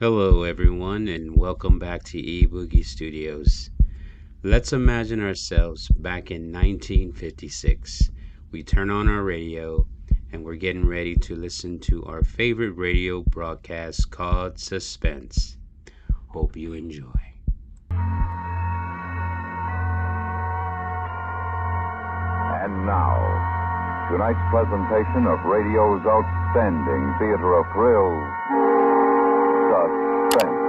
Hello, everyone, and welcome back to eBoogie Studios. Let's imagine ourselves back in 1956. We turn on our radio, and we're getting ready to listen to our favorite radio broadcast called Suspense. Hope you enjoy. And now, tonight's presentation of radio's outstanding theater of thrills, Suspense.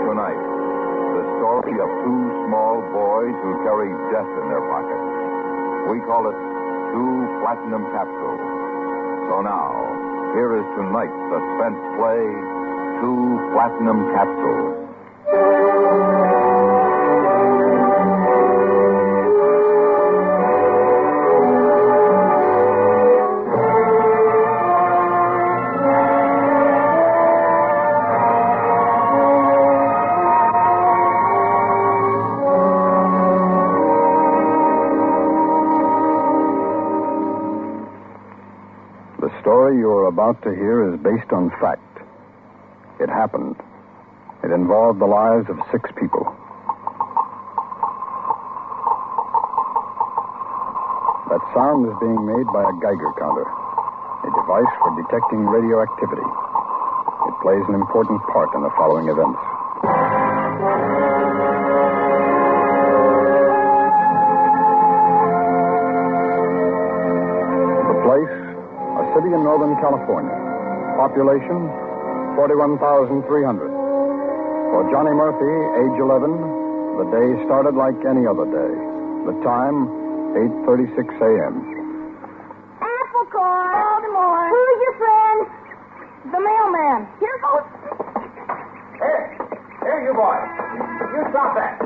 Tonight, the story of two small boys who carry death in their pockets. We call it Two Platinum Capsules. So now, here is tonight's suspense play, Two Platinum Capsules. The story you are about to hear is based on fact. It happened. It involved the lives of 6 people. That sound is being made by a Geiger counter, a device for detecting radioactivity. It plays an important part in the following events. The place, a city in Northern California. Population, 41,300. For Johnny Murphy, age 11, the day started like any other day. The time, 8:36 a.m. Apple core. Baltimore. Who's your friend? The mailman. Here goes. Hey, you boy. You stop that.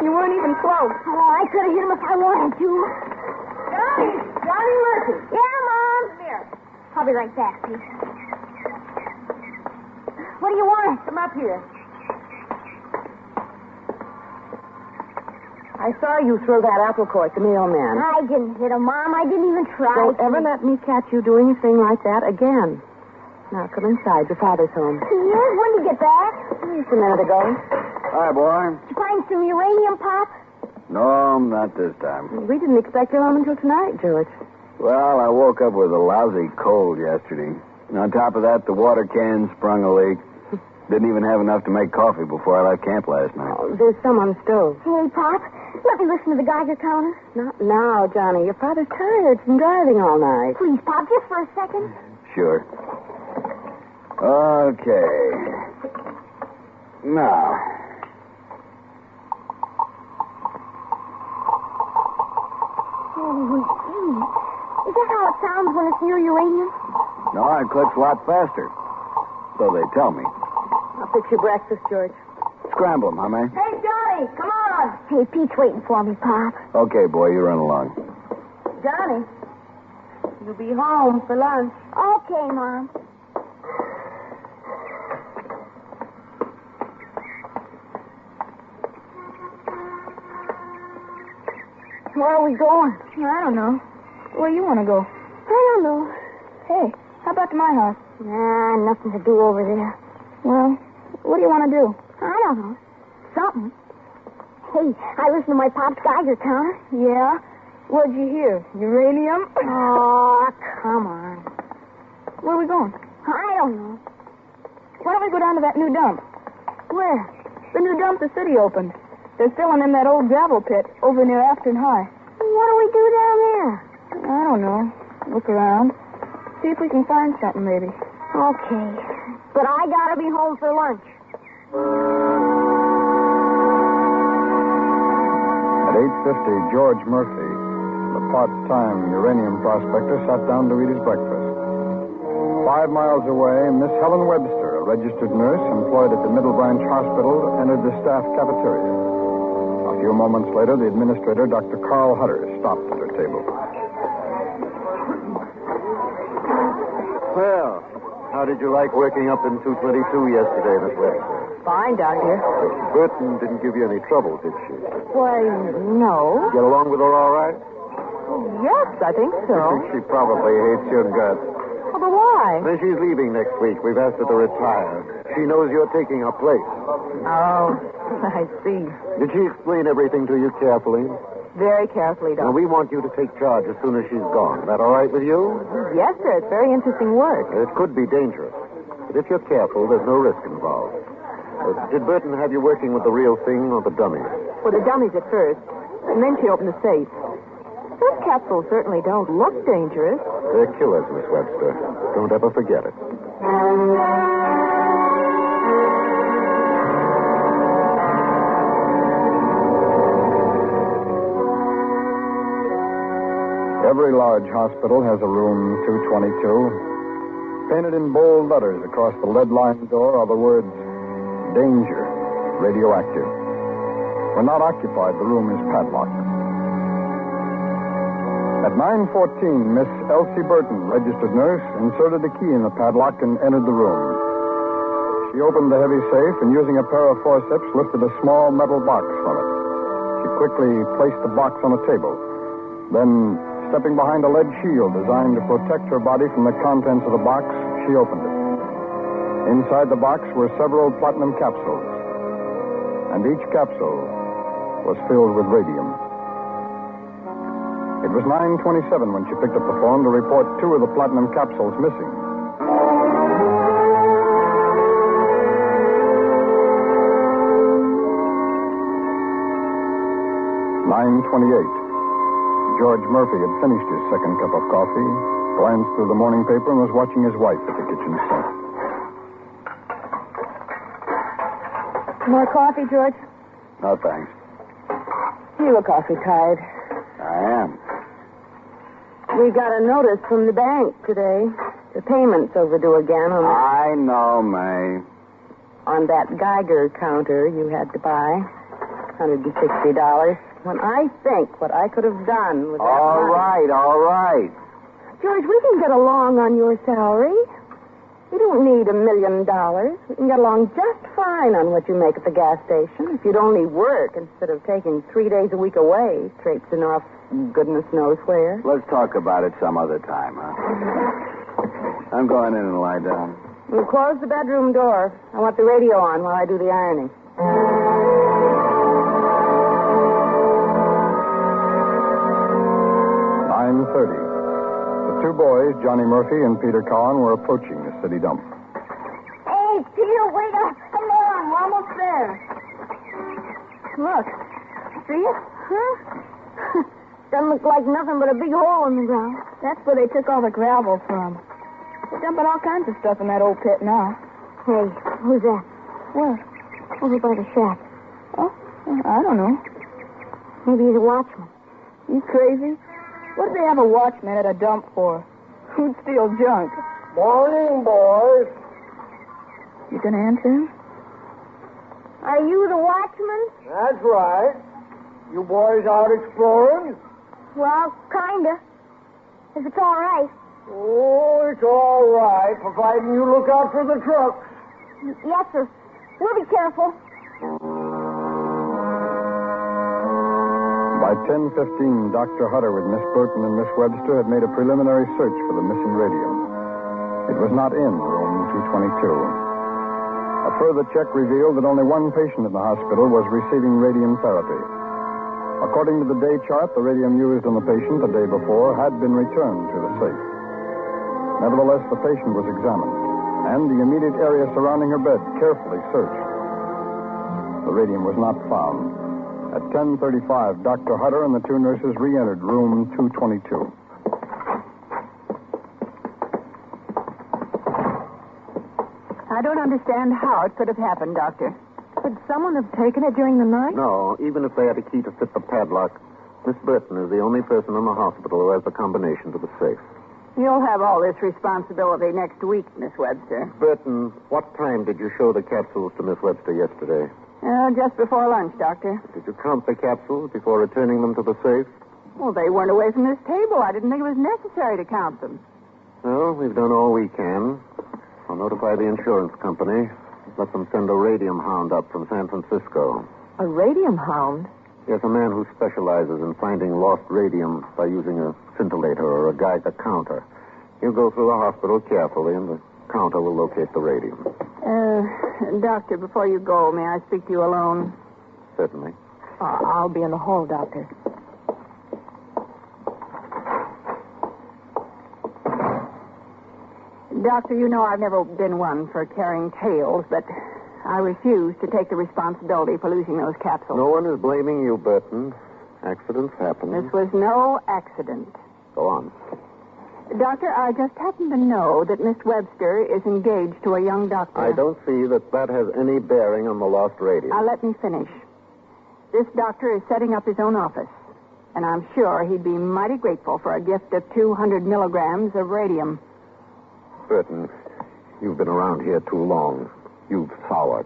You weren't even close. Oh, I could have hit him if I wanted to. Johnny Murphy. Yeah, Mom. Come here. I'll be right back, please. What do you want? Come up here. I saw you throw that apple core at the mailman. I didn't hit him, Mom. I didn't even try. Don't ever let me catch you doing a thing like that again. Now, come inside. Your father's home. Yes, when did you get back? Just a minute ago. Hi, boy. Did you find some uranium, Pop? No, not this time. We didn't expect you home until tonight, George. Well, I woke up with a lousy cold yesterday. And on top of that, the water can sprung a leak. Didn't even have enough to make coffee before I left camp last night. Oh, there's some on the stove. Hey, Pop, let me listen to the Geiger counter. Not now, Johnny. Your father's tired from driving all night. Please, Pop, just for a second. Sure. Okay. Now. Holy gee. Is that how it sounds when it's near uranium? No, it clicks a lot faster. So they tell me. I'll fix your breakfast, George. Scramble 'em, huh, man? Hey, Johnny, come on. Hey, Pete's waiting for me, Pop. Okay, boy, you run along. Johnny, you'll be home for lunch. Okay, Mom. Where are we going? I don't know. Where you want to go? I don't know. Hey, how about to my house? Nah, nothing to do over there. Well, what do you want to do? I don't know. Something. Hey, I listened to my Pop's Geiger counter. Yeah? What'd you hear? Uranium? Oh, come on. Where are we going? I don't know. Why don't we go down to that new dump? Where? The new dump the city opened. They're filling in that old gravel pit over near Afton High. What do we do down there? I don't know. Look around. See if we can find something, maybe. Okay. But I gotta be home for lunch. At 8:50, George Murphy, the part-time uranium prospector, sat down to eat his breakfast. 5 miles away, Miss Helen Webster, a registered nurse employed at the Middle Branch Hospital, entered the staff cafeteria. A few moments later, the administrator, Dr. Carl Hutter, stopped at her table. Well, how did you like working up in 222 yesterday, Miss Webster? Fine, Doctor. Burton didn't give you any trouble, did she? Why, no. Get along with her all right? Yes, I think so. She probably hates your guts. Oh, but why? Then she's leaving next week. We've asked her to retire. She knows you're taking her place. Oh, I see. Did she explain everything to you carefully? Very carefully, Now, Doctor. we want you to take charge as soon as she's gone. Is that all right with you? Yes, sir. It's very interesting work. It could be dangerous. But if you're careful, there's no risk involved. Did Burton have you working with the real thing or the dummy? For the dummies at first, and then she opened the safe. Those capsules certainly don't look dangerous. They're killers, Miss Webster. Don't ever forget it. Every large hospital has a room 222. Painted in bold letters across the lead-lined door are the words, Danger, Radioactive. When not occupied, the room is padlocked. At 9:14, Miss Elsie Burton, registered nurse, inserted a key in the padlock and entered the room. She opened the heavy safe and, using a pair of forceps, lifted a small metal box from it. She quickly placed the box on a table. Then, stepping behind a lead shield designed to protect her body from the contents of the box, she opened it. Inside the box were several platinum capsules, and each capsule was filled with radium. It was 9:27 when she picked up the phone to report 2 of the platinum capsules missing. "9:28. George Murphy had finished his second cup of coffee, glanced through the morning paper, and was watching his wife at the kitchen sink. More coffee, George? No, thanks. You look awfully tired. I am. We got a notice from the bank today. The payment's overdue again I know, May. on that Geiger counter you had to buy. $160. When I think what I could have done with that All money. right. George, we can get along on your salary. You don't need $1 million. We can get along just fine on what you make at the gas station. If you'd only work instead of taking 3 days a week away, traipsing off goodness knows where. Let's talk about it some other time, huh? I'm going in and lie down. You close the bedroom door. I want the radio on while I do the ironing. 9:30. The 2 boys, Johnny Murphy and Peter Cowan, were approaching the city dump. Hey, Peter, wait up. Come on, we're almost there. Look. See it? Huh? Doesn't look like nothing but a big hole in the ground. That's where they took all the gravel from. They're dumping all kinds of stuff in that old pit now. Hey, who's that? Where? Over by the shack. Oh, I don't know. Maybe he's a watchman. You crazy? What do they have a watchman at a dump for? Who'd steal junk? Morning, boys. You gonna answer him? Are you the watchman? That's right. You boys out exploring? Well, kinda. If it's all right. Oh, it's all right, providing you look out for the trucks. Yes, sir. We'll be careful. By 10:15, Dr. Hutter with Miss Burton and Miss Webster had made a preliminary search for the missing radium. It was not in room 222. A further check revealed that only one patient in the hospital was receiving radium therapy. According to the day chart, the radium used on the patient the day before had been returned to the safe. Nevertheless, the patient was examined, and the immediate area surrounding her bed carefully searched. The radium was not found. At 10:35, Dr. Hutter and the 2 nurses re-entered room 222. I don't understand how it could have happened, Doctor. Could someone have taken it during the night? No, even if they had a key to fit the padlock, Miss Burton is the only person in the hospital who has the combination to the safe. You'll have all this responsibility next week, Miss Webster. Burton, what time did you show the capsules to Miss Webster yesterday? Just before lunch, Doctor. Did you count the capsules before returning them to the safe? Well, they weren't away from this table. I didn't think it was necessary to count them. Well, we've done all we can. I'll notify the insurance company. Let them send a radium hound up from San Francisco. A radium hound? Yes, a man who specializes in finding lost radium by using a scintillator or a Geiger counter. He'll go through the hospital carefully, and the counter will locate the radium. Doctor, before you go, may I speak to you alone? Certainly. I'll be in the hall, Doctor. Doctor, you know I've never been one for carrying tales, but I refuse to take the responsibility for losing those capsules. No one is blaming you, Burton. Accidents happen. This was no accident. Go on. Doctor, I just happen to know that Miss Webster is engaged to a young doctor. I don't see that has any bearing on the lost radium. Now, let me finish. This doctor is setting up his own office, and I'm sure he'd be mighty grateful for a gift of 200 milligrams of radium. Burton, you've been around here too long. You've soured.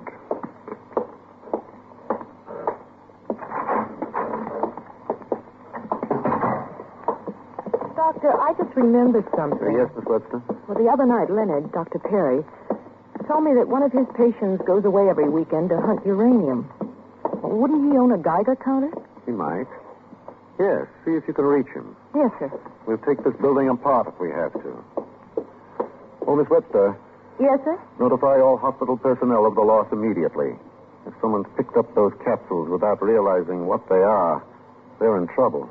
Doctor, I just remembered something. Yes, Miss Webster? Well, the other night, Leonard, Dr. Perry, told me that one of his patients goes away every weekend to hunt uranium. Well, wouldn't he own a Geiger counter? He might. Yes, see if you can reach him. Yes, sir. We'll take this building apart if we have to. Oh, Miss Webster, Yes, sir? notify all hospital personnel of the loss immediately. If someone's picked up those capsules without realizing what they are, they're in trouble.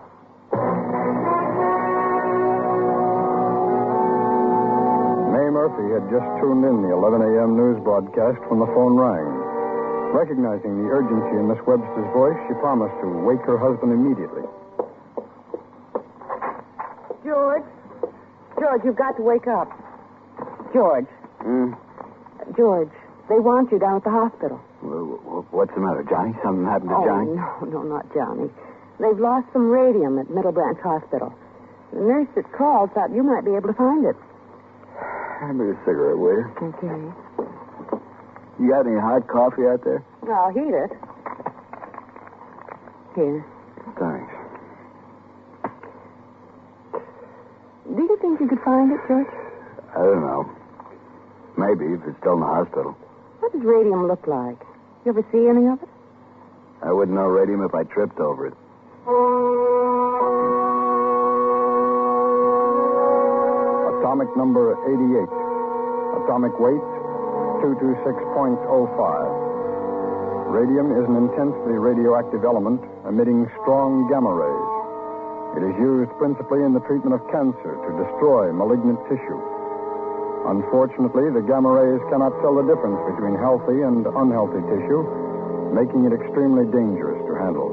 May Murphy had just tuned in the 11 a.m. news broadcast when the phone rang. Recognizing the urgency in Miss Webster's voice, she promised to wake her husband immediately. George, you've got to wake up. George. George, they want you down at the hospital. What's the matter, Johnny? Something happened to Johnny? No, not Johnny. They've lost some radium at Middle Branch Hospital. The nurse that called thought you might be able to find it. Hand me a cigarette, will you? Okay. You got any hot coffee out there? I'll heat it. Here. Thanks. Do you think you could find it, George? I don't know. Maybe, if it's still in the hospital. What does radium look like? You ever see any of it? I wouldn't know radium if I tripped over it. Atomic number 88. Atomic weight 226.05. Radium is an intensely radioactive element emitting strong gamma rays. It is used principally in the treatment of cancer to destroy malignant tissue. Unfortunately, the gamma rays cannot tell the difference between healthy and unhealthy tissue, making it extremely dangerous to handle.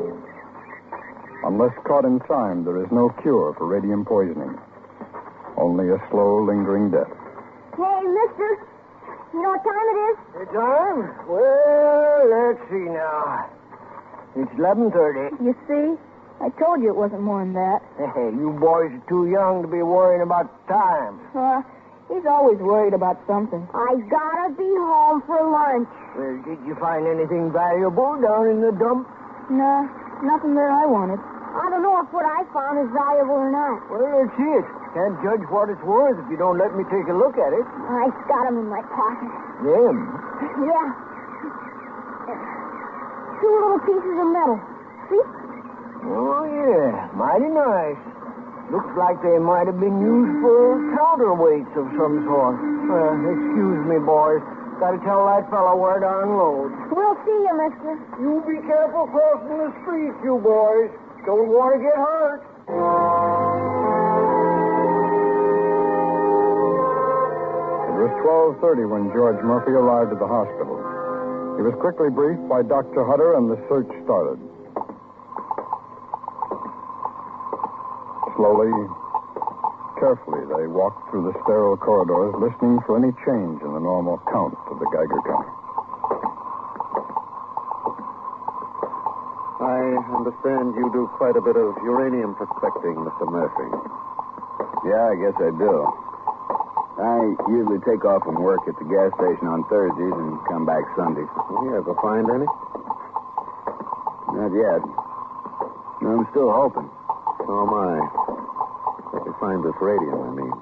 Unless caught in time, there is no cure for radium poisoning. Only a slow, lingering death. Hey, mister, you know what time it is? The time? Well, let's see now. It's 11:30. You see? I told you it wasn't more than that. Hey, you boys are too young to be worrying about time. He's always worried about something. I gotta be home for lunch. Well, did you find anything valuable down in the dump? No, nothing there I wanted. I don't know if what I found is valuable or not. Well, let's see it. Can't judge what it's worth if you don't let me take a look at it. I got them in my pocket. Them? Yeah. 2 little pieces of metal. See? Oh, yeah. Mighty nice. Looks like they might have been used for counterweights of some sort. Excuse me, boys. Gotta tell that fellow where to unload. We'll see you, mister. You be careful crossing the street, you boys. Don't want to get hurt. It was 12:30 when George Murphy arrived at the hospital. He was quickly briefed by Dr. Hutter, and the search started. Slowly, carefully, they walked through the sterile corridors, listening for any change in the normal count of the Geiger counter. I understand you do quite a bit of uranium prospecting, Mr. Murphy. Yeah, I guess I do. I usually take off from work at the gas station on Thursdays and come back Sundays. You ever find any? Not yet. I'm still hoping. So am I. Let me find this radium, I mean.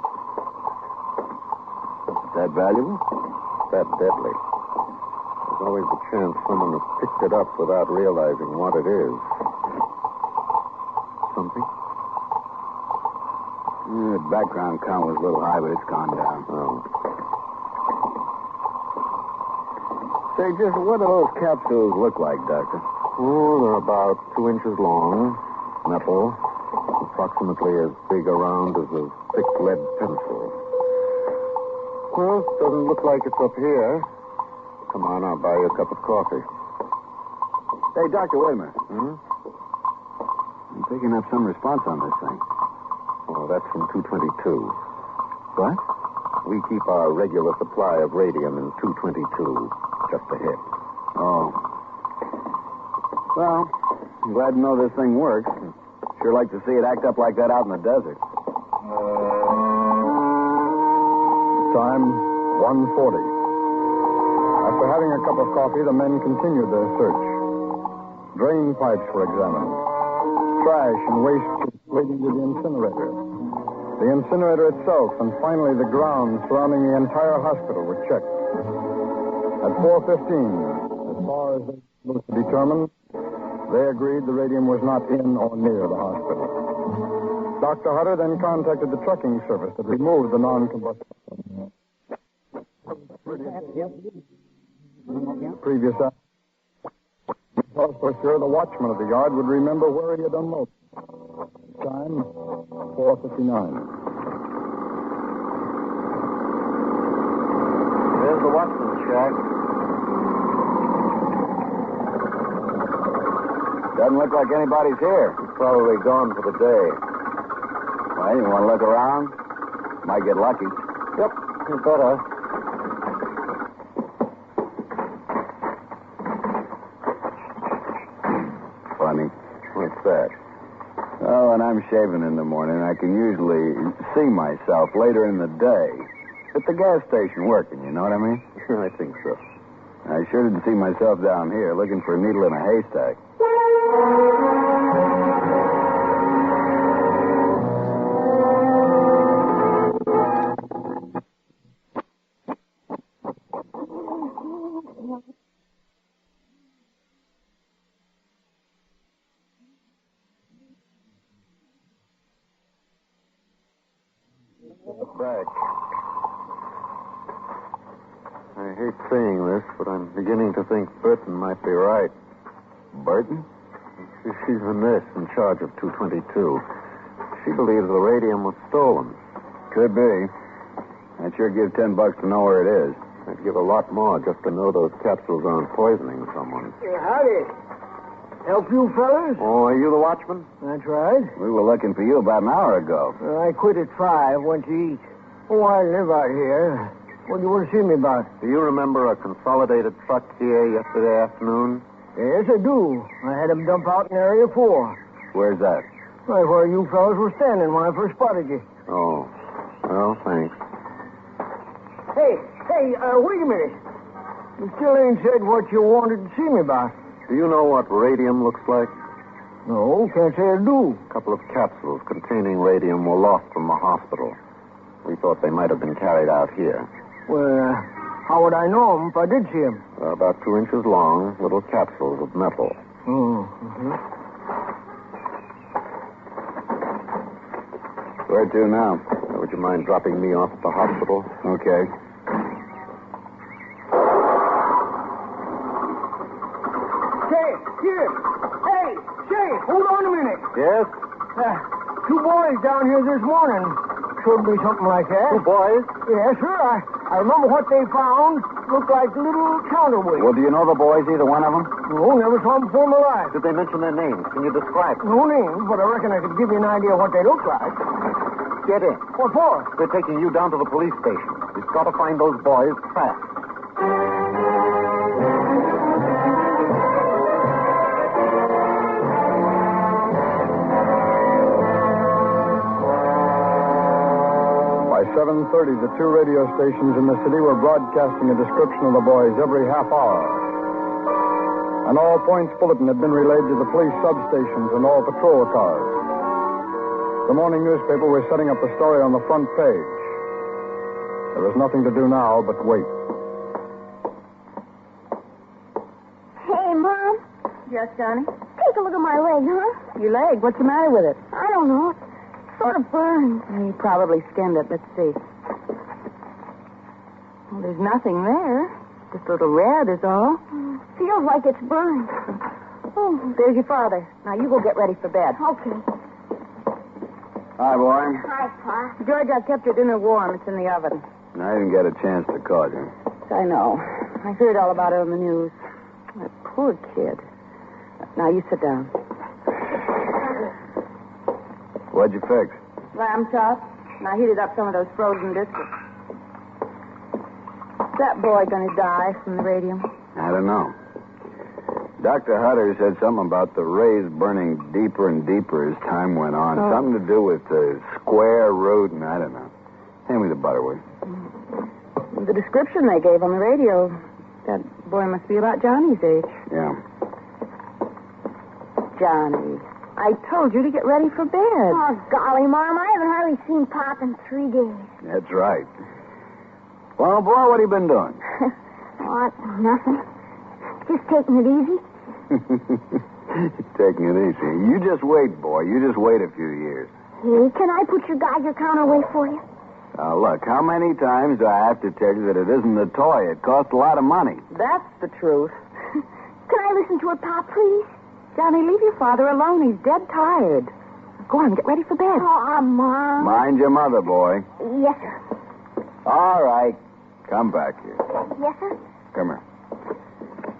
Is that valuable? That deadly. There's always the chance someone has picked it up without realizing what it is. something? The background count was a little high, but it's gone down. Oh. Say, just what do those capsules look like, Doctor? Oh, they're about 2 inches long, metal, approximately as big around as a thick lead pencil. Well, doesn't look like it's up here. Come on, I'll buy you a cup of coffee. Hey, Doctor, wait a minute. Hmm? I'm picking up some response on this thing. Oh, that's from 222. What? We keep our regular supply of radium in 222, just a hit. Oh. Well, I'm glad to know this thing works. Sure like to see it act up like that out in the desert. Time, 1:40. After having a cup of coffee, the men continued their search. Drain pipes were examined. Trash and waste leading to the incinerator. The incinerator itself, and finally the grounds surrounding the entire hospital were checked. At 4:15, as far as they were able to determine, they agreed the radium was not in or near the hospital. Dr. Hutter then contacted the trucking service that removed the non-combustible. Previous hour. For sure, the watchman of the yard would remember where he had unloaded. Time, 4:59. There's the watchman's shack. Doesn't look like anybody's here. He's probably gone for the day. Well, you want to look around? Might get lucky. Yep, you better. Funny. What's that? Oh, when I'm shaving in the morning, I can usually see myself later in the day. At the gas station working, you know what I mean? I think so. I sure didn't see myself down here looking for a needle in a haystack. Back. I hate saying this, but I'm beginning to think Burton might be right. Burton? She's the nurse in charge of 222. She believes the radium was stolen. Could be. I'd sure give $10 to know where it is. I'd give a lot more just to know those capsules aren't poisoning someone. Howdy. Help you fellas? Oh, are you the watchman? That's right. We were looking for you about an hour ago. I quit at 5, went to eat. Oh, I live out here. What do you want to see me about? Do you remember a consolidated truck here yesterday afternoon? Yes, I do. I had him dump out in Area 4. Where's that? Right where you fellas were standing when I first spotted you. Oh, well, thanks. Hey, wait a minute. You still ain't said what you wanted to see me about. Do you know what radium looks like? No, can't say I do. A couple of capsules containing radium were lost from the hospital. We thought they might have been carried out here. Well, how would I know him if I did see him? They're about 2 inches long, little capsules of metal. Oh, mm-hmm. Where to now? Would you mind dropping me off at the hospital? Okay. Say, hold on a minute. Yes? 2 boys down here this morning. Should be something like that. 2 boys? Yes, sir. I remember what they found. Looked like little counterweights. Well, do you know the boys, either one of them? No, never saw them before in my life. Did they mention their names? Can you describe them? No names, but I reckon I could give you an idea what they look like. Get in. What for? They're taking you down to the police station. We've got to find those boys fast. By 7:30, the 2 radio stations in the city were broadcasting a description of the boys every half hour. An all-points bulletin had been relayed to the police substations and all patrol cars. The morning newspaper was setting up the story on the front page. There was nothing to do now but wait. Hey, Mom. Yes, Johnny? Take a look at my leg, huh? Your leg? What's the matter with it? I don't know. It sort of burns. You probably skinned it. Let's see. Well, there's nothing there. Just a little red is all. Feels like it's burned. Oh, there's your father. Now, you go get ready for bed. Okay. Hi, boy. Hi, Pa. George, I've kept your dinner warm. It's in the oven. I didn't get a chance to call you. I know. I heard all about it on the news. That poor kid. Now, you sit down. What'd you fix? Lamb chop. Now, heated up some of those frozen biscuits. Is that boy going to die from the radium? I don't know. Dr. Hutter said something about the rays burning deeper and deeper as time went on. Oh. Something to do with the square root, and I don't know. Hand me the butter, will you? The description they gave on the radio, that boy must be about Johnny's age. Yeah. Johnny, I told you to get ready for bed. Oh, golly, Mom, I haven't hardly seen Pop in 3 days. That's right. Well, boy, what have you been doing? What? Nothing. Just taking it easy. Taking it easy. You just wait, boy. You just wait a few years. Hey, can I put your Geiger counter away for you? Now, look, how many times do I have to tell you that it isn't a toy? It costs a lot of money. That's the truth. Can I listen to it, Pop, please? Johnny, leave your father alone. He's dead tired. Go on, get ready for bed. Oh, Mom. Mind your mother, boy. Yes, sir. All right. Come back here. Yes, sir? Come here.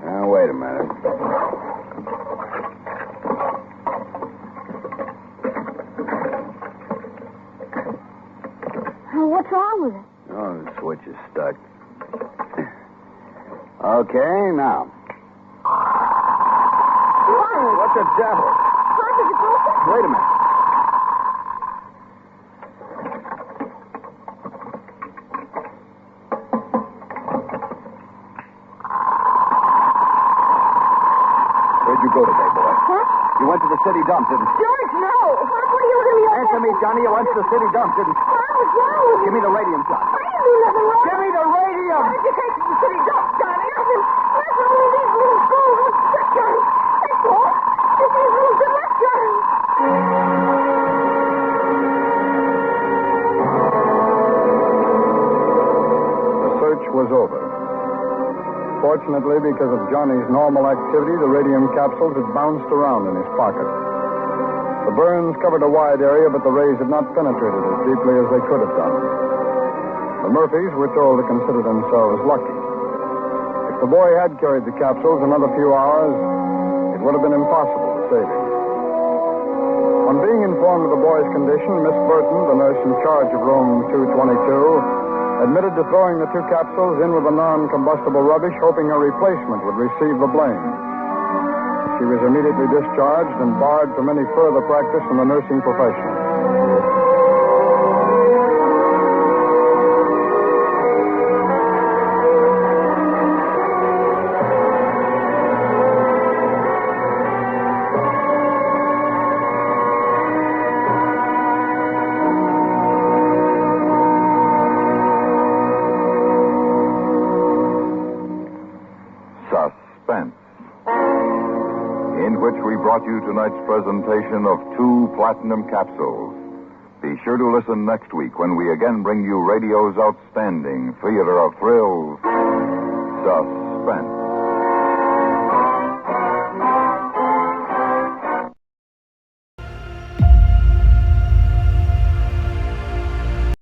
Now, wait a minute. What's wrong with it? Oh, the switch is stuck. Okay, now. What the devil? Pop, is it broken? Wait a minute. Where'd you go today, boy? Huh? You went to the city dump, didn't you? George, no. Pop, what are you looking at me like Answer that me, for? Johnny. You went to the city dump, didn't you? Pop, what's wrong with Give you? me the radium shot. I didn't do nothing wrong. Give me the radium! Why did you take me to the city dump, Johnny? Nothing only these little schools with sick, Johnny. That's all. Just these little good luck, Johnny. The search was over. Fortunately, because of Johnny's normal activity, the radium capsules had bounced around in his pocket. The burns covered a wide area, but the rays had not penetrated as deeply as they could have done. The Murphys were told to consider themselves lucky. If the boy had carried the capsules another few hours, it would have been impossible to save him. On being informed of the boy's condition, Miss Burton, the nurse in charge of room 222, admitted to throwing the 2 capsules in with the non-combustible rubbish, hoping a replacement would receive the blame. She was immediately discharged and barred from any further practice in the nursing profession. Suspense, in which we brought you tonight's presentation of 2 platinum capsules. Be sure to listen next week when we again bring you radio's outstanding theater of thrills, Suspense.